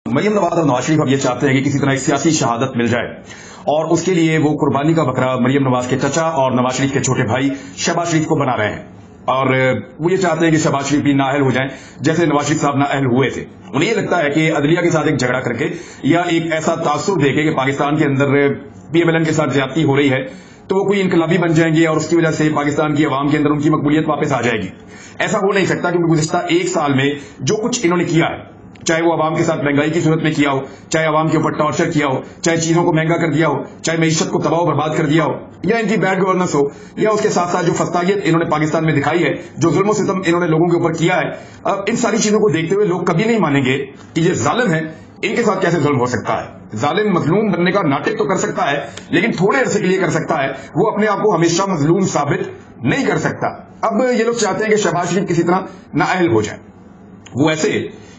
مریم نواز اور نواز شریف اب یہ چاہتے ہیں کہ کسی طرح ایک سیاسی شہادت مل جائے اور اس کے لیے وہ قربانی کا بکرا مریم نواز کے چچا اور نواز شریف کے چھوٹے بھائی شہباز شریف کو بنا رہے ہیں، اور وہ یہ چاہتے ہیں کہ شہباز شریف بھی نااہل ہو جائیں جیسے نواز شریف صاحب نااہل ہوئے تھے۔ انہیں یہ لگتا ہے کہ عدلیہ کے ساتھ ایک جھگڑا کر کے یا ایک ایسا تاثر دے کے کہ پاکستان کے اندر پی ایم ایل این کے ساتھ زیادتی ہو رہی ہے تو وہ کوئی انقلابی بن جائیں گے اور اس کی وجہ سے پاکستان کی عوام کے اندر ان کی مقبولیت واپس آ جائے گی۔ ایسا ہو نہیں سکتا کیونکہ گزشتہ ایک سال میں جو کچھ انہوں نے کیا ہے، چاہے وہ عوام کے ساتھ مہنگائی کی صورت میں کیا ہو، چاہے عوام کے اوپر ٹارچر کیا ہو، چاہے چیزوں کو مہنگا کر دیا ہو، چاہے معیشت کو تباہ و برباد کر دیا ہو، یا ان کی بیڈ گورننس ہو، یا اس کے ساتھ ساتھ جو فسادیت انہوں نے پاکستان میں دکھائی ہے، جو ظلم و ستم انہوں نے لوگوں کے اوپر کیا ہے، اب ان ساری چیزوں کو دیکھتے ہوئے لوگ کبھی نہیں مانیں گے کہ یہ ظالم ہے، ان کے ساتھ کیسے ظلم ہو سکتا ہے۔ ظالم مظلوم بننے کا ناٹک تو کر سکتا ہے لیکن تھوڑے عرصے کے لیے کر سکتا ہے، وہ اپنے آپ کو ہمیشہ مظلوم ثابت نہیں کر سکتا۔ اب یہ لوگ چاہتے ہیں کہ شہباز شریف کسی طرح نااہل ہو جائے، وہ ایسے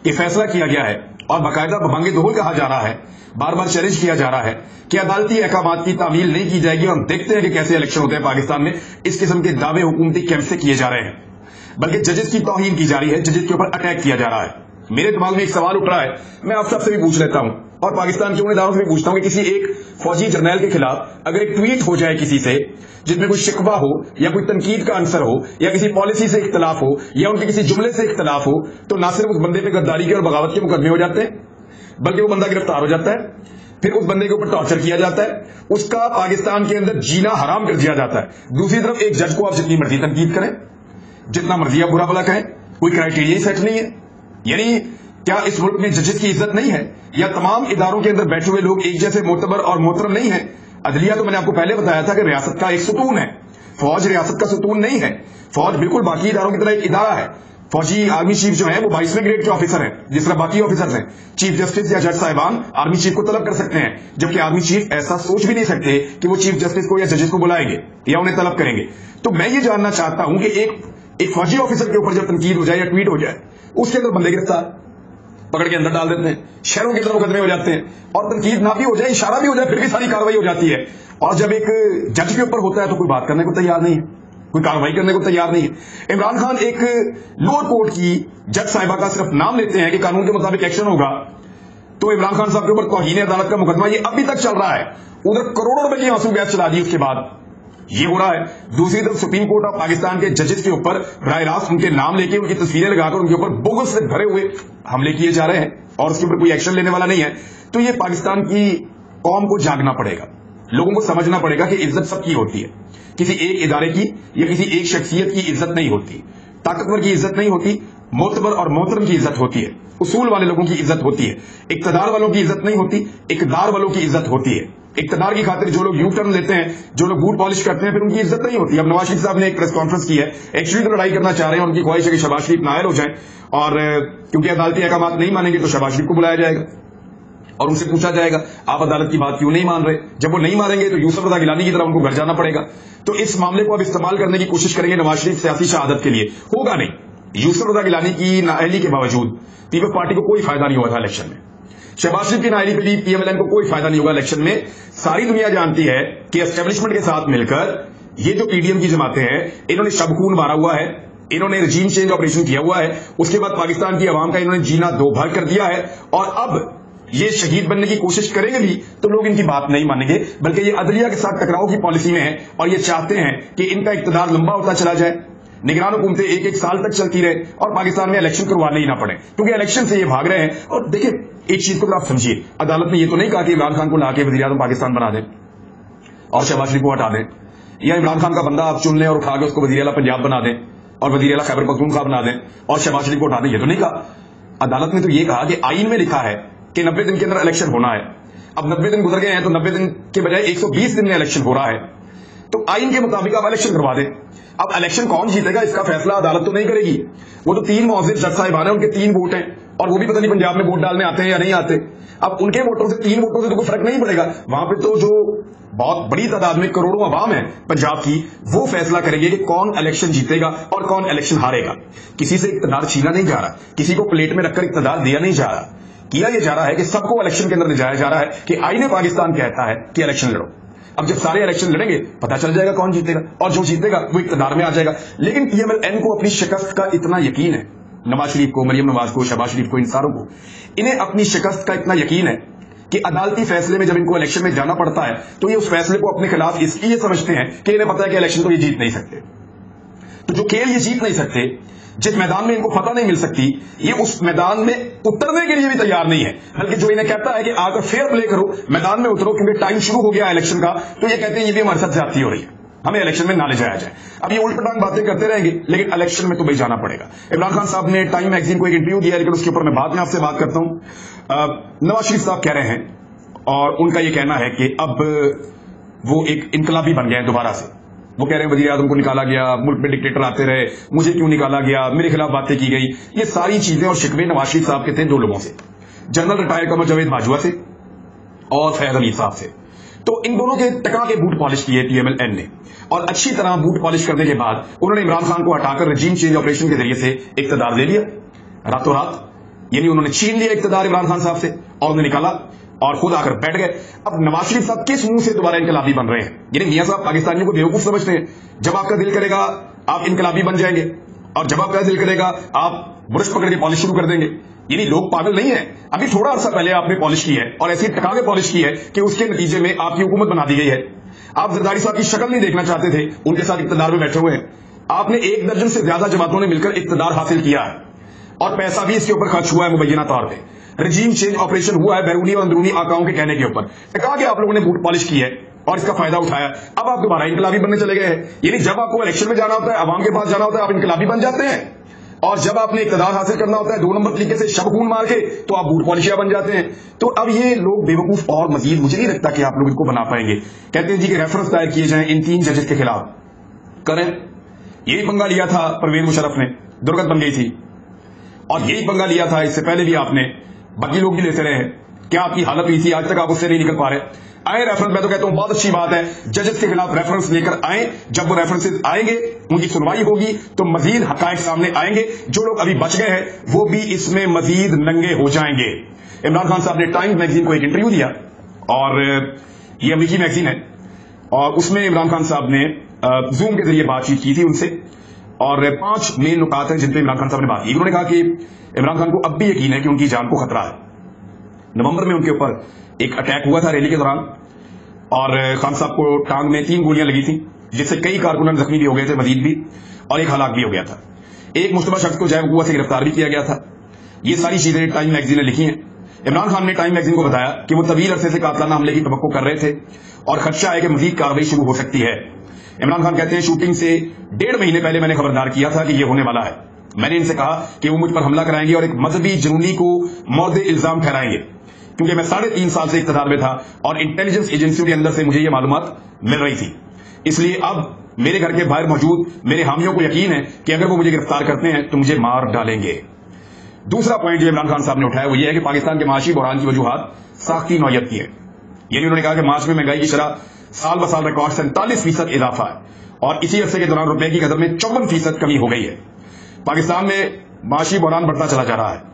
کہ فیصلہ کیا گیا ہے اور باقاعدہ بھنگ دہل کہا جا رہا ہے، بار بار چیلنج کیا جا رہا ہے کہ عدالتی احکامات کی تعمیل نہیں کی جائے گی، اور ہم دیکھتے ہیں کہ کیسے الیکشن ہوتے ہیں پاکستان میں۔ اس قسم کے دعوے حکومتی کیمپ سے کیے جا رہے ہیں، بلکہ ججز کی توہین کی جا رہی ہے، ججز کے اوپر اٹیک کیا جا رہا ہے۔ میرے دماغ میں ایک سوال اٹھ رہا ہے، میں آپ سب سے بھی پوچھ لیتا ہوں اور پاکستان کے اداروں سے بھی پوچھتا ہوں کہ کسی ایک فوجی جرنیل کے خلاف اگر ایک ٹویٹ ہو جائے کسی سے جس میں کوئی شکوہ ہو یا کوئی تنقید کا عنصر ہو یا کسی پالیسی سے اختلاف ہو یا ان کے کسی جملے سے اختلاف ہو، تو نہ صرف اس بندے پہ غداری کے اور بغاوت کے مقدمے ہو جاتے ہیں بلکہ وہ بندہ گرفتار ہو جاتا ہے، پھر اس بندے کے اوپر ٹارچر کیا جاتا ہے، اس کا پاکستان کے اندر جینا حرام کر دیا جاتا ہے۔ دوسری طرف ایک جج کو آپ جتنی مرضی تنقید کریں، جتنا مرضی آپ برا بھلا کہیں، کوئی کرائیٹیریا سیٹ نہیں ہے۔ یعنی کیا اس ملک میں ججز کی عزت نہیں ہے، یا تمام اداروں کے اندر بیٹھے ہوئے لوگ ایک جیسے معتبر اور محترم نہیں ہیں؟ عدلیہ تو میں نے آپ کو پہلے بتایا تھا کہ ریاست کا ایک ستون ہے، فوج ریاست کا ستون نہیں ہے۔ فوج بالکل باقی اداروں کی طرح ایک ادارہ ہے۔ فوجی آرمی چیف جو ہیں وہ 22ویں گریڈ کے آفیسر ہیں جس طرح باقی آفیسرز ہیں۔ چیف جسٹس یا جج صاحبان آرمی چیف کو طلب کر سکتے ہیں، جبکہ آرمی چیف ایسا سوچ بھی نہیں سکتے کہ وہ چیف جسٹس کو یا ججز کو بلائیں گے یا انہیں طلب کریں گے۔ تو میں یہ جاننا چاہتا ہوں کہ ایک فوجی آفیسر کے اوپر جب تنقید ہو جائے یا ٹویٹ ہو جائے، اس کے اندر بندے گرفتار پکڑ کے اندر ڈال دیتے ہیں، شہروں کے اندر مقدمے ہو جاتے ہیں، اور تنقید نہ بھی ہو جائے، اشارہ بھی ہو جائے، پھر بھی ساری کاروائی ہو جاتی ہے۔ اور جب ایک جج کے اوپر ہوتا ہے تو کوئی بات کرنے کو تیار نہیں ہے، کوئی کاروائی کرنے کو تیار نہیں ہے۔ عمران خان ایک لوور کورٹ کی جج صاحبہ کا صرف نام لیتے ہیں کہ قانون کے مطابق ایکشن ہوگا، تو عمران خان صاحب کے اوپر توہین عدالت کا مقدمہ یہ ابھی تک چل رہا ہے۔ ادھر کروڑوں روپے کی آنسو گیس چلا دی، اس کے بعد یہ ہو رہا ہے۔ دوسری طرف سپریم کورٹ آف پاکستان کے ججز کے اوپر براہ راست ان کے نام لے کے ان کی تصویریں لگا کر ان کے اوپر بغض سے بھرے ہوئے حملے کیے جا رہے ہیں اور اس کے اوپر کوئی ایکشن لینے والا نہیں ہے۔ تو یہ پاکستان کی قوم کو جاگنا پڑے گا، لوگوں کو سمجھنا پڑے گا کہ عزت سب کی ہوتی ہے، کسی ایک ادارے کی یا کسی ایک شخصیت کی عزت نہیں ہوتی، طاقتور کی عزت نہیں ہوتی، معتبر اور محترم کی عزت ہوتی ہے، اصول والے لوگوں کی عزت ہوتی ہے، اقتدار والوں کی عزت نہیں ہوتی، اقتدار والوں کی عزت ہوتی ہے۔ اقتدار کی خاطر جو لوگ یو ٹرن لیتے ہیں، جو لوگ بوٹ پالش کرتے ہیں، پھر ان کی عزت نہیں ہوتی۔ اب نواز شریف صاحب نے ایک پریس کانفرنس کی ہے، ایکچولی تو لڑائی کرنا چاہ رہے ہیں، ان کی خواہش ہے کہ شہباز شریف نااہل ہو جائیں، اور کیونکہ عدالتی احکامات نہیں مانیں گے تو شہباز شریف کو بلایا جائے گا اور ان سے پوچھا جائے گا آپ عدالت کی بات کیوں نہیں مان رہے۔ جب وہ نہیں مانیں گے تو یوسف رضا گیلانی کی طرح ان کو گھر جانا پڑے گا۔ تو اس معاملے کو اب استعمال کرنے کی کوشش کریں گے نواز شریف سیاسی شہادت کے لیے، ہوگا نہیں۔ یوسف رضا گیلانی کی نااہلی کے باوجود پیپلز پارٹی کو کوئی فائدہ نہیں ہوا تھا الیکشن میں، شہباز شریف کی نااہلی پہ بھی پی ایم ایل این کو کوئی فائدہ نہیں ہوگا الیکشن میں۔ ساری دنیا جانتی ہے کہ اسٹیبلشمنٹ کے ساتھ مل کر یہ جو پی ڈی ایم کی جماعتیں ہیں، انہوں نے شب خون مارا ہوا ہے، انہوں نے رجیم چینج آپریشن کیا ہوا ہے، اس کے بعد پاکستان کی عوام کا انہوں نے جینا دو بھر کر دیا ہے، اور اب یہ شہید بننے کی کوشش کریں گے بھی تو لوگ ان کی بات نہیں مانیں گے، بلکہ یہ عدلیہ کے ساتھ ٹکراؤ کی پالیسی میں ہے اور یہ چاہتے ہیں کہ ان کا اقتدار لمبا ہوتا چلا جائے، نگران حکومتیں ایک ایک سال تک چلتی رہے اور پاکستان میں الیکشن کروانے ہی نہ پڑے، کیونکہ الیکشن سے یہ بھاگ رہے ہیں۔ اور دیکھیں ایک چیز کو آپ سمجھیے، عدالت نے یہ تو نہیں کہا کہ عمران خان کو لا کے وزیر اعظم پاکستان بنا دیں اور شہباز شریف کو ہٹا دیں، یا عمران خان کا بندہ آپ چن لیں اور اٹھا کے اس کو وزیر اعلیٰ پنجاب بنا دیں اور وزیر اعلیٰ خیبر پختونخوا بنا دیں اور شہباز شریف کو ہٹا دیں، یہ تو نہیں کہا۔ عدالت نے تو یہ کہا کہ آئین میں لکھا ہے کہ 90 دن کے اندر الیکشن ہونا ہے۔ اب 90 دن گزر گئے ہیں تو 90 دن کے بجائے 120 دن میں الیکشن ہو رہا ہے، تو آئین کے مطابق آپ الیکشن کروا دیں۔ اب الیکشن کون جیتے گا اس کا فیصلہ عدالت تو نہیں کرے گی، وہ تو 3 معزز جج صاحبان ہیں، ان کے 3 ووٹ ہیں، اور وہ بھی پتہ نہیں پنجاب میں ووٹ ڈالنے آتے ہیں یا نہیں آتے۔ اب ان کے ووٹوں سے 3 ووٹوں سے تو کوئی فرق نہیں پڑے گا، وہاں پہ تو جو بہت بڑی تعداد میں کروڑوں عوام ہیں پنجاب کی، وہ فیصلہ کریں گے کہ کون الیکشن جیتے گا اور کون الیکشن ہارے گا۔ کسی سے اقتدار چھینا نہیں جا رہا، کسی کو پلیٹ میں رکھ کر اقتدار دیا نہیں جا رہا، کیا یہ جا رہا ہے کہ سب کو الیکشن کے اندر لے جایا جا رہا ہے کہ آئین پاکستان کہتا ہے کہ الیکشن لڑو۔ اب جب سارے الیکشن لڑیں گے پتہ چل جائے گا کون جیتے گا، اور جو جیتے گا وہ اقتدار میں آ جائے گا۔ لیکن پی ایم ایل این کو اپنی شکست کا اتنا یقین ہے، نواز شریف کو, مریم نواز کو, شہباز شریف کو, ان ساروں کو, انہیں اپنی شکست کا اتنا یقین ہے کہ عدالتی فیصلے میں جب ان کو الیکشن میں جانا پڑتا ہے تو یہ اس فیصلے کو اپنے خلاف اس لیے سمجھتے ہیں کہ انہیں پتا ہے کہ الیکشن تو یہ جیت نہیں سکتے. تو جو کھیل یہ جیت نہیں سکتے, جس میدان میں ان کو فتح نہیں مل سکتی, یہ اس میدان میں اترنے کے لیے بھی تیار نہیں ہے, بلکہ جو انہیں کہتا ہے کہ آ کر فیئر پلے کرو, میدان میں اترو کیونکہ ٹائم شروع ہو گیا الیکشن کا, تو یہ کہتے ہیں یہ بھی ہمارے ساتھ زیادتی ہو رہی ہے, ہمیں الیکشن میں نہ لے جایا جائے. اب یہ الٹ پٹانگ باتیں کرتے رہیں گے لیکن الیکشن میں تو بھائی جانا پڑے گا. عمران خان صاحب نے ٹائم میگزین کو ایک انٹرویو دیا, لیکن اس کے اوپر میں بعد میں آپ سے بات کرتا ہوں. نواز شریف صاحب کہہ رہے ہیں اور ان کا یہ کہنا ہے کہ اب وہ ایک انقلابی بن گئے ہیں دوبارہ سے. وہ کہہ رہے ہیں وزیر اعظم کو نکالا گیا, ملک میں ڈکٹیٹر آتے رہے, مجھے کیوں نکالا گیا, میرے خلاف باتیں کی گئی. یہ ساری چیزیں اور شکوے نواز شریف صاحب کے تھے دو لوگوں سے, جنرل ریٹائر قمر جاوید باجوہ سے اور فیض حمید صاحب سے. تو ان دونوں کے ٹکا کے بوٹ پالش کیے پی ایم ایل این نے, اور اچھی طرح بوٹ پالش کرنے کے بعد انہوں نے عمران خان کو ہٹا کر رجیم چینج آپریشن کے ذریعے سے اقتدار دے لیا راتوں رات. یعنی انہوں نے چھین لیا اقتدار عمران خان صاحب سے اور انہیں نکالا اور خود آ کر بیٹھ گئے. اب نواز شریف صاحب کس منہ سے دوبارہ انقلابی بن رہے ہیں؟ یعنی میاں صاحب پاکستانیوں کو بیوقوف سمجھتے ہیں. جب آپ کا دل کرے گا آپ انقلابی بن جائیں گے, اور جب آپ کا دل کرے گا آپ برش پکڑ کے پالش شروع کر دیں گے. یعنی لوگ پاگل نہیں ہیں. ابھی تھوڑا عرصہ پہلے آپ نے پالش کی ہے اور ایسی ٹکا کے پالش کی ہے کہ اس کے نتیجے میں آپ کی حکومت بنا دی گئی ہے. آپ زرداری صاحب کی شکل نہیں دیکھنا چاہتے تھے, ان کے ساتھ اقتدار میں بیٹھے ہوئے ہیں. آپ نے 1 درجن سے زیادہ جماعتوں نے مل کر اقتدار حاصل کیا ہے اور پیسہ بھی اس کے اوپر خرچ ہوا ہے مبینہ طور پہ. رجیم چینج آپریشن ہوا ہے بیرونی اور اندرونی آقاؤں کے کہنے کے اوپر. کہا کہ آپ لوگوں نے بوٹ پالش کی ہے اور اس کا فائدہ اٹھایا. اب آپ دوبارہ انقلابی بننے چلے گئے ہیں. یعنی جب آپ کو الیکشن میں جانا ہوتا ہے, عوام کے پاس جانا ہوتا ہے, آپ انقلابی بن جاتے ہیں, اور جب آپ نے اقتدار حاصل کرنا ہوتا ہے 2 نمبر طریقے سے شب خون مار کے, تو آپ بوٹ پالشیا بن جاتے ہیں. تو اب یہ لوگ بیوقوف اور مزید مجھے نہیں لگتا کہ آپ لوگ ان کو بنا پائیں گے. کہتے ہیں جی کہ ریفرنس دائر کیے جائیں ان 3 ججز کے خلاف, کریں. یہی پنگا لیا تھا پرویز مشرف نے, درگت بن گئی تھی, اور یہی پنگا لیا تھا اس سے پہلے بھی آپ نے, باقی لوگ بھی لیتے رہے ہیں. کیا آپ کی حالت ہوئی تھی, آج تک آپ اس سے نہیں نکل پا رہے. آئے ریفرنس, میں تو کہتا ہوں بہت اچھی بات ہے, ججز کے خلاف ریفرنس لے کر آئیں. جب وہ ریفرنسز آئیں گے, ان کی سنوائی ہوگی, تو مزید حقائق سامنے آئیں گے. جو لوگ ابھی بچ گئے ہیں وہ بھی اس میں مزید ننگے ہو جائیں گے. عمران خان صاحب نے ٹائمز میگزین کو ایک انٹرویو دیا, اور یہ امریکی میگزین ہے, اور اس میں عمران خان صاحب نے زوم کے ذریعے بات چیت کی تھی ان سے, اور 5 مین نکات ہیں جن پہ عمران خان صاحب نے بات کی. انہوں نے کہا کہ عمران خان کو اب بھی یقین ہے کہ ان کی جان کو خطرہ ہے. نومبر میں ان کے اوپر ایک اٹیک ہوا تھا ریلی کے دوران, اور خان صاحب کو ٹانگ میں 3 گولیاں لگی تھیں, جس سے کئی کارکنان زخمی بھی ہو گئے تھے مزید بھی, اور ایک ہلاک بھی ہو گیا تھا. ایک مشتبہ شخص کو جائے وقوع سے گرفتار بھی کیا گیا تھا. یہ ساری چیزیں ٹائم میگزین نے لکھی ہیں. عمران خان نے ٹائم میگزین کو بتایا کہ وہ طویل عرصے سے قاتلانہ حملے کی توقع کر رہے تھے اور خدشہ ہے کہ مزید کارروائی شروع ہو سکتی ہے. عمران خان کہتے ہیں شوٹنگ سے 1.5 مہینے پہلے میں نے خبردار کیا تھا کہ یہ ہونے والا ہے. میں نے ان سے کہا کہ وہ مجھ پر حملہ کرائیں گے اور ایک مذہبی جنونی کو مورد الزام ٹھہرائیں گے, کیونکہ میں 3.5 سال سے اقتدار میں تھا اور انٹیلیجنس ایجنسیوں کے اندر سے مجھے یہ معلومات مل رہی تھی. اس لیے اب میرے گھر کے باہر موجود میرے حامیوں کو یقین ہے کہ اگر وہ مجھے گرفتار کرتے ہیں تو مجھے مار ڈالیں گے. دوسرا پوائنٹ جو عمران خان صاحب نے اٹھایا وہ یہ ہے کہ پاکستان کے معاشی بحران کی وجوہات ساختی نوعیت کی ہے. یعنی انہوں نے کہا کہ مارچ میں مہنگائی کی شرح سال بسال ریکارڈ 47% اضافہ ہے, اور اسی عرصے کے دوران روپے کی قدر میں 54% کمی ہو گئی ہے. پاکستان میں معاشی بحران بڑھتا چلا جا رہا ہے.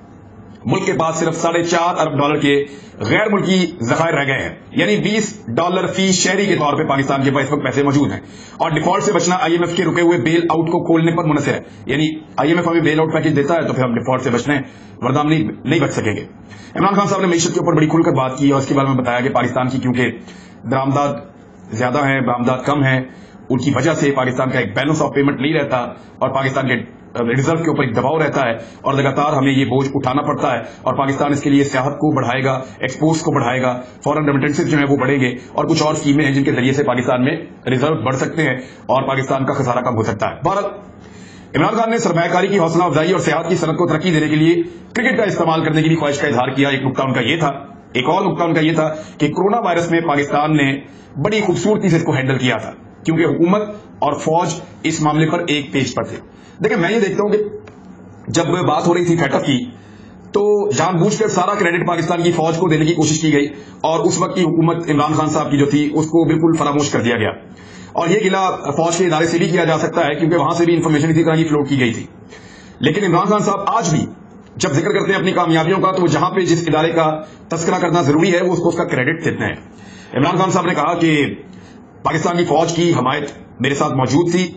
ملک کے پاس صرف $4.5 ارب کے غیر ملکی ذخائر رہ گئے ہیں. یعنی $20 فی شہری کے طور پہ پاکستان کے پاس اس وقت پیسے موجود ہیں, اور ڈیفالٹ سے بچنا آئی ایم ایف کے رکے ہوئے بیل آؤٹ کو کھولنے پر منحصر ہے. یعنی آئی ایم ایف ہمیں بیل آؤٹ پیکج دیتا ہے تو پھر ہم ڈیفالٹ سے بچنا ہے, ورنہ ہم نہیں بچ سکیں گے. عمران خان صاحب نے معیشت کے اوپر بڑی کھل کر بات کی, اور اس کے بارے میں بتایا کہ پاکستان کی کیونکہ درآمدات زیادہ ہیں, برآمدات کم ہیں, ان کی وجہ سے پاکستان کا ایک بیلنس آف پیمنٹ نہیں رہتا, اور پاکستان کے ریزرو کے اوپر ایک دباؤ رہتا ہے, اور لگاتار ہمیں یہ بوجھ اٹھانا پڑتا ہے. اور پاکستان اس کے لیے سیاحت کو بڑھائے گا, ایکسپورٹس کو بڑھائے گا, فورن ریمیٹنسز جو ہیں وہ بڑھیں گے, اور کچھ اور اسکیمیں ہیں جن کے ذریعے سے پاکستان میں ریزرو بڑھ سکتے ہیں اور پاکستان کا خسارہ کم ہو سکتا ہے. بہرحال عمران خان نے سرمایہ کاری کی حوصلہ افزائی اور سیاحت کی صنعت کو ترقی دینے کے لیے کرکٹ کا استعمال کرنے کی بھی خواہش کا اظہار کیا. ایک نقطہ ان کا یہ تھا. ایک اور نقطہ ان کا یہ تھا کہ کورونا وائرس میں پاکستان نے بڑی خوبصورتی سے اس کو ہینڈل کیا تھا, کیونکہ حکومت اور فوج اس معاملے پر ایک پیج پر تھے. دیکھیں میں یہ دیکھتا ہوں کہ جب بات ہو رہی تھی فیٹر کی تو جان بوجھ کر سارا کریڈٹ پاکستان کی فوج کو دینے کی کوشش کی گئی, اور اس وقت کی حکومت عمران خان صاحب کی جو تھی اس کو بالکل فراموش کر دیا گیا. اور یہ گلا فوج کے ادارے سے بھی کیا جا سکتا ہے کیونکہ وہاں سے بھی انفارمیشن اسی طرح کی فلوٹ کی گئی تھی. لیکن عمران خان صاحب آج بھی جب ذکر کرتے ہیں اپنی کامیابیوں کا تو جہاں پہ جس ادارے کا تذکرہ کرنا ضروری ہے وہ اس کو اس کا کریڈٹ دیتے ہیں. عمران خان صاحب نے کہا کہ پاکستان کی فوج کی حمایت میرے ساتھ موجود تھی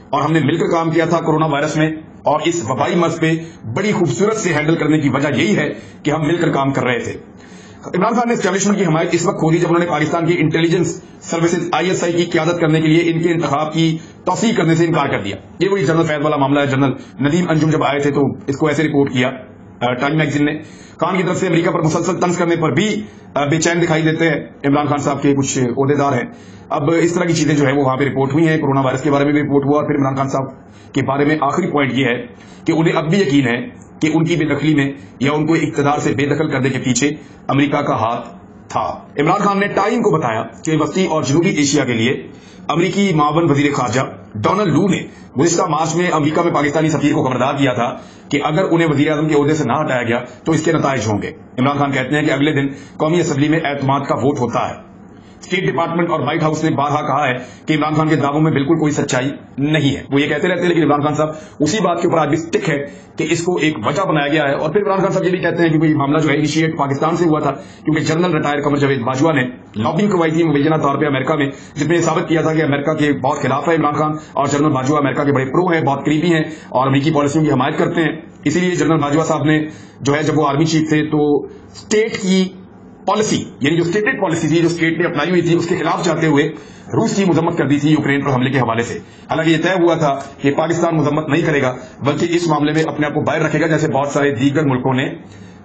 اور ہم نے مل کر کام کیا تھا کورونا وائرس میں, اور اس وبائی مرض پہ بڑی خوبصورت سے ہینڈل کرنے کی وجہ یہی ہے کہ ہم مل کر کام کر رہے تھے. عمران خان نے اسٹیبلشمنٹ کی حمایت اس وقت کھو دی جب انہوں نے پاکستان کی انٹیلیجنس سروسز ISI کی قیادت کرنے کے لیے ان کے انتخاب کی توثیق کرنے سے انکار کر دیا. یہ وہی جنرل فیض والا معاملہ ہے. جنرل ندیم انجم جب آئے تھے تو اس کو ایسے رپورٹ کیا ٹائم میگزین نے. خان کی طرف سے امریکہ پر مسلسل طنز کرنے پر بھی بے چین دکھائی دیتے ہیں عمران خان صاحب کے کچھ عہدیدار ہیں. اب اس طرح کی چیزیں جو ہے وہ وہاں پہ رپورٹ ہوئی ہیں. کورونا وائرس کے بارے میں بھی رپورٹ ہوا. اور پھر عمران خان صاحب کے بارے میں آخری پوائنٹ یہ ہے کہ انہیں اب بھی یقین ہے کہ ان کی بے دخلی میں یا ان کو اقتدار سے بے دخل کرنے کے پیچھے امریکہ کا ہاتھ تھا. عمران خان نے ٹائم کو بتایا کہ وسطی اور جنوبی ایشیا کے لیے امریکی معاون وزیر خارجہ ڈونلڈ لو نے گزشتہ مارچ میں امریکہ میں پاکستانی سفیر کو خبردار کیا تھا کہ اگر انہیں وزیر اعظم کے عہدے سے نہ ہٹایا گیا تو اس کے نتائج ہوں گے. عمران خان کہتے ہیں کہ اگلے دن قومی اسمبلی میں اعتماد کا ووٹ ہوتا ہے. اسٹیٹ ڈپارٹمنٹ اور وائٹ ہاؤس نے بارہا کہا ہے کہ عمران خان کے دعووں میں بالکل کوئی سچائی نہیں ہے. وہ یہ کہتے رہتے ہیں لیکن عمران خان صاحب اسی بات کے اوپر آج بھی اسٹک ہے کہ اس کو ایک وجہ بنایا گیا ہے. اور پھر عمران خان صاحب یہ بھی کہتے ہیں کہ یہ معاملہ جو ہے انیشیٹ پاکستان سے ہوا تھا کیونکہ جنرل ریٹائر قمر جاوید باجوہ نے لابنگ کروائی تھی مبینہ طور پہ امریکہ میں جس میں یہ ثابت کیا تھا کہ امریکہ کے بہت خلاف ہے عمران خان اور جنرل باجوہ امریکہ کے بڑے پرو ہیں, بہت قریبی ہیں اور امریکی پالیسیوں کی حمایت کرتے ہیں. اسی لیے جنرل باجوہ صاحب نے جو ہے جب وہ آرمی چیف تھے تو اسٹیٹ کی پالیسی یعنی جو اسٹیٹڈ پالیسی تھی جو اسٹیٹ نے اپنائی ہوئی تھی اس کے خلاف جاتے ہوئے روس کی مذمت کر دی تھی یوکرین پر حملے کے حوالے سے. حالانکہ یہ طے ہوا تھا کہ پاکستان مذمت نہیں کرے گا بلکہ اس معاملے میں اپنے آپ کو باہر رکھے گا جیسے بہت سارے دیگر ملکوں نے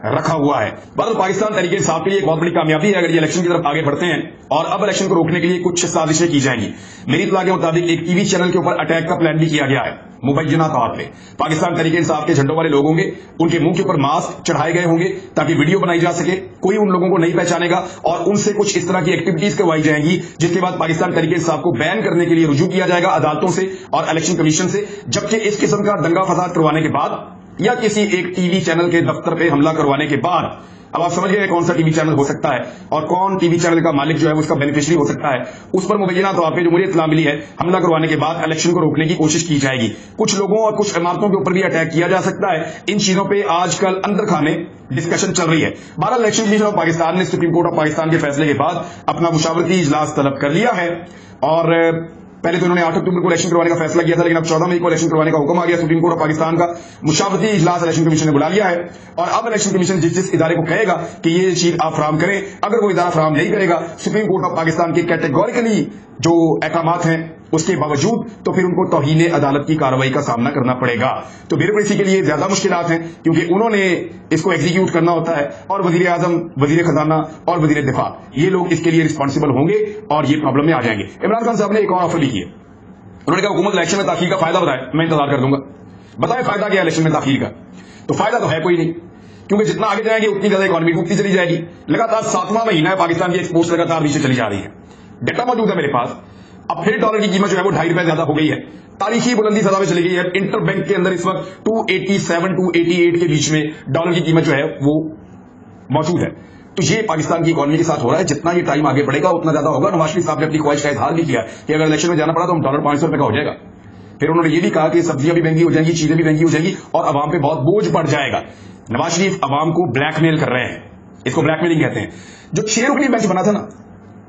رکھا ہوا ہے. بہرحال پاکستان تحریک انصاف کے لیے ایک بہت بڑی کامیابی ہے اگر یہ الیکشن کی طرف آگے بڑھتے ہیں اور اب الیکشن کو روکنے کے لیے کچھ سازشیں کی جائیں گی. میری اطلاع کے مطابق ایک ٹی وی چینل کے اوپر اٹیک کا پلان بھی کیا گیا ہے مبینہ طور پہ. پاکستان تحریک انصاف کے جھنڈوں والے لوگ ہوں گے, ان کے منہ کے اوپر ماسک چڑھائے گئے ہوں گے تاکہ ویڈیو بنائی جا سکے. کوئی ان لوگوں کو نہیں پہچانے گا اور ان سے کچھ اس طرح کی ایکٹیویٹیز کروائی جائیں گی جس کے بعد پاکستان تحریک انصاف کو بین کرنے کے لیے رجوع کیا جائے گا عدالتوں سے اور الیکشن کمیشن سے. جبکہ اس قسم کا دنگا فساد کروانے کے بعد یا کسی ایک ٹی وی چینل کے دفتر پہ حملہ کروانے کے بعد اب آپ سمجھ گئے کون سا ٹی وی چینل ہو سکتا ہے اور کون ٹی وی چینل کا مالک جو ہے اس کا بینیفیشری ہو سکتا ہے. اس پر مبینہ طور پہ جو مجھے اطلاع ملی ہے حملہ کروانے کے بعد الیکشن کو روکنے کی کوشش کی جائے گی. کچھ لوگوں اور کچھ عمارتوں کے اوپر بھی اٹیک کیا جا سکتا ہے. ان چیزوں پہ آج کل اندر کھانے ڈسکشن چل رہی ہے. بہرحال الیکشن کمیشن آف پاکستان نے سپریم کورٹ آف پاکستان کے فیصلے کے بعد اپنا مشاورتی اجلاس طلب کر لیا ہے اور پہلے تو انہوں نے 8 اکتوبر کو الیکشن کروانے کا فیصلہ کیا تھا لیکن اب 14 مئی کو الیکشن کروانے کا حکم آ گیا. سپریم کورٹ آف پاکستان کا مشاورتی اجلاس الیکشن کمیشن نے بلا لیا ہے اور اب الیکشن کمیشن جس ادارے کو کہے گا کہ یہ چیز آپ فراہم کریں, اگر وہ ادارہ فراہم نہیں کرے گا سپریم کورٹ آف پاکستان کے کیٹیگوریکلی جو احکامات ہیں اس کے باوجود تو پھر ان کو توہین عدالت کی کارروائی کا سامنا کرنا پڑے گا. تو بیوروکریسی کے لیے زیادہ مشکلات ہیں کیونکہ انہوں نے اس کو ایگزیکیوٹ کرنا ہوتا ہے اور وزیر اعظم, وزیر خزانہ اور وزیر دفاع یہ لوگ اس کے لیے رسپانسبل ہوں گے اور یہ پرابلم میں آ جائیں گے. عمران خان صاحب نے ایک اور آفر بھی کی ہے. انہوں نے کہا حکومت الیکشن میں تاخیر کا فائدہ بتائے, میں انتظار کر دوں گا. بتائیں فائدہ کیا ہے الیکشن میں تاخیر کا؟ تو فائدہ تو ہے کوئی نہیں کیونکہ جتنا آگے جائیں گے اتنی زیادہ اکانومی ڈوبتی چلی جائے گی. لگاتار 7واں مہینہ ہے پاکستان کی ایکسپورٹس لگاتار نیچے چلی جا رہی ہے. ڈیٹا موجود ہے میرے پاس. اب پھر ڈالر کی قیمت جو ہے وہ 2.5 روپے زیادہ ہو گئی ہے, تاریخی بلندی سطح پہ چلی گئی ہے. انٹر بینک کے اندر اس وقت 287 288 کے بیچ میں ڈالر کی قیمت جو ہے وہ موجود ہے. تو یہ پاکستان کی اکانومی کے ساتھ ہو رہا ہے. جتنا یہ ٹائم آگے بڑھے گا اتنا زیادہ ہوگا. نواز شریف صاحب نے اپنی خواہش کا اظہار بھی کیا کہ اگر الیکشن میں جانا پڑا تو ہم ڈالر 500 روپے کا ہو جائے گا. پھر انہوں نے یہ بھی کہا کہ سبزیاں بھی مہنگی ہو جائیں گی, چیزیں بھی مہنگی ہو جائیں گی اور عوام پہ بہت بوجھ پڑ جائے گا. نواز شریف عوام کو بلیک میل کر رہے ہیں, اس کو بلیک میلنگ کہتے ہیں. جو 6 رکنی بینچ بنا تھا نا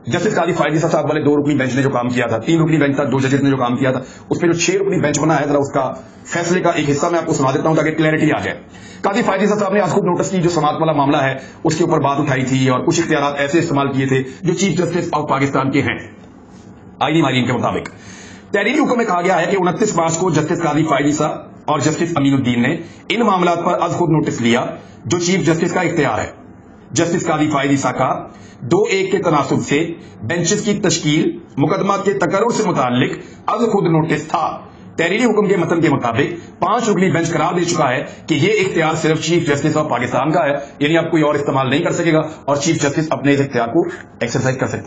جسٹس قاضی فائز صاحب والے 2 رکنی بینچ نے جو کام کیا تھا, 3 رکنی بینچ تھا 2 ججز نے جو کام کیا تھا, اس پہ جو 6 رکنی بینچ بنا ہے ذرا اس کا فیصلے کا ایک حصہ میں آپ کو سنا دیتا ہوں تاکہ کلیئرٹی آ جائے. قاضی فائز صاحب نے آج خود نوٹس کی جو سماعت والا معاملہ ہے اس کے اوپر بات اٹھائی تھی اور کچھ اختیارات ایسے استعمال کیے تھے جو چیف جسٹس آف پاکستان کے ہیں آئینی ماہرین کے مطابق. تحریری حکم میں کہا گیا ہے کہ 29 مارچ کو جسٹس قاضی فائز صاحب اور جسٹس امین الدین نے ان معاملات پر از خود نوٹس لیا جو چیف جسٹس کا اختیار ہے. جسٹس قاضی فائز صاحب کا 2-1 کے تناسب سے بینچز کی تشکیل مقدمات کے تقرر سے متعلق از خود نوٹس تھا. تحریری حکم کے متن کے مطابق 5 رکنی بینچ قرار دے چکا ہے کہ یہ اختیار صرف چیف جسٹس آف پاکستان کا ہے, یعنی اب کوئی اور استعمال نہیں کر سکے گا اور چیف جسٹس اپنے اس اختیار کو ایکسرسائز کر سکتے ہیں.